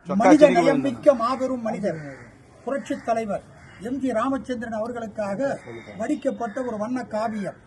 மனித நேயமிக்க மாபெரும் மனிதர் புரட்சி தலைவர் எம்.ஜி. ராமச்சந்திரன் அவர்களுக்காக வடிக்கப்பட்ட ஒரு வண்ண காவியம்.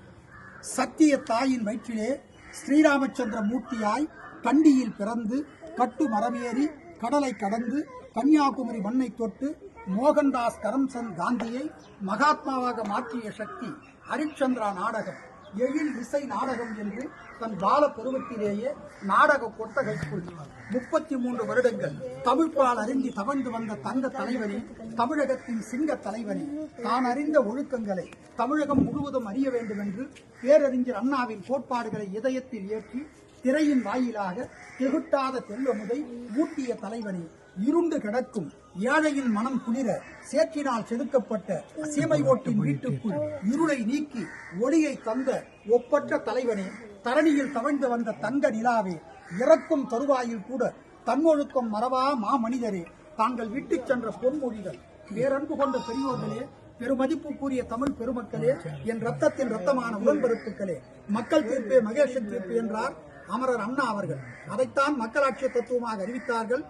சத்திய தாயின் வயிற்றிலே ஸ்ரீராமச்சந்திர மூர்த்தியாய் கண்டியில் பிறந்து கட்டு மரமேறி கடலை கடந்து கன்னியாகுமரி மண்ணை தொட்டு மோகன்தாஸ் கரம்சந்த் காந்தியை மகாத்மாவாக மாற்றிய சக்தி ஹரிச்சந்திரா நாடகம், எழில் இசை நாடகம் என்று தன் பால பருவத்திலேயே நாடக கொட்டகைக்குள் 33 வருடங்கள் தமிழ்பால் அறிந்து தவழ்ந்து வந்த தங்க தலைவனே, தமிழகத்தின் சிங்க தலைவனே, தான் அறிந்த ஒழுக்கங்களை தமிழகம் முழுவதும் அறிய வேண்டும் என்று பேரறிஞர் அண்ணாவின் கோட்பாடுகளை இதயத்தில் ஏற்றி திரையின் வாயிலாக திகுட்டாத தெல்லமுதை ஊட்டிய தலைவனே, இருண்டு கிடக்கும் ஏழையின் மனம் குளிர சேற்றினால் செதுக்கப்பட்ட சீமை ஓட்டின் வீட்டுக்குள் இருளை நீக்கி ஒளியை தந்த ஒப்பற்ற தலைவனே, தரணியில் தவழ்ந்து வந்த தங்க நிலாவே, இறக்கும் தருவாயில் கூட தன்னொழுக்கம் மறவா மாமனிதரே, தாங்கள் விட்டுச் சென்ற பொன்மொழிகள், பேரன்பு கொண்ட பெரியோர்களே, பெருமதிப்புக்குரிய தமிழ் பெருமக்களே, என் ரத்தத்தின் ரத்தமான உடன்பெருப்புகளே, மக்கள் தீர்ப்பே மகேஷன் தீர்ப்பு என்றார் அமரர் அண்ணா அவர்கள். அதைத்தான் மக்களாட்சி தத்துவமாக அறிவித்தார்கள்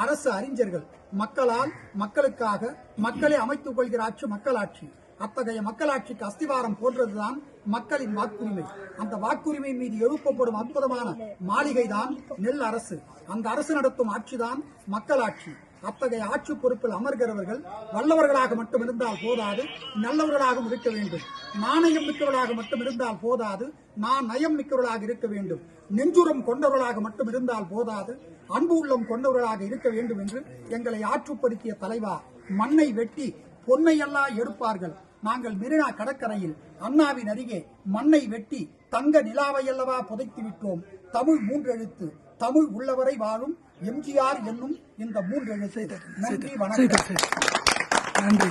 அரசு அறிஞர்கள். மக்களால் மக்களுக்காக மக்களை அமைத்துக் கொள்கிற ஆட்சி மக்களாட்சி. அத்தகைய மக்களாட்சிக்கு அஸ்திவாரம் போன்றதுதான் மக்களின் வாக்குரிமை. அந்த வாக்குரிமை மீது எழுப்பப்படும் அற்புதமான மாளிகைதான் நெல் அரசு. அந்த அரசு நடத்தும் ஆட்சிதான் மக்களாட்சி. அத்தகைய ஆட்சி பொறுப்பில் அமர்கிறவர்கள் வல்லவர்களாக மட்டும் இருந்தால் போதாது, நல்லவர்களாகவும் இருக்க வேண்டும். நாணயம் மிக்கவர்களாக மட்டும் இருந்தால் போதாது, நான் நயம் மிக்கவர்களாக இருக்க வேண்டும். நெஞ்சுரம் கொண்டவர்களாக மட்டும் இருந்தால் போதாது, அன்பு உள்ளம் கொண்டவர்களாக இருக்க வேண்டும் என்று எங்களை ஆற்றுப்படுத்திய தலைவா, மண்ணை வெட்டி பொன்னையெல்லாம் எடுப்பார்கள். நாங்கள் மெரினா கடற்கரையில் அண்ணாவின் அருகே மண்ணை வெட்டி தங்க நிலாவையல்லவா புதைத்து விட்டோம். தமிழ் 3 எழுத்து, தமிழ் உள்ளவரை வாழும் எம்ஜிஆர் என்னும் இந்த 3 எழுத்து. நன்றி, வணக்கம். நன்றி.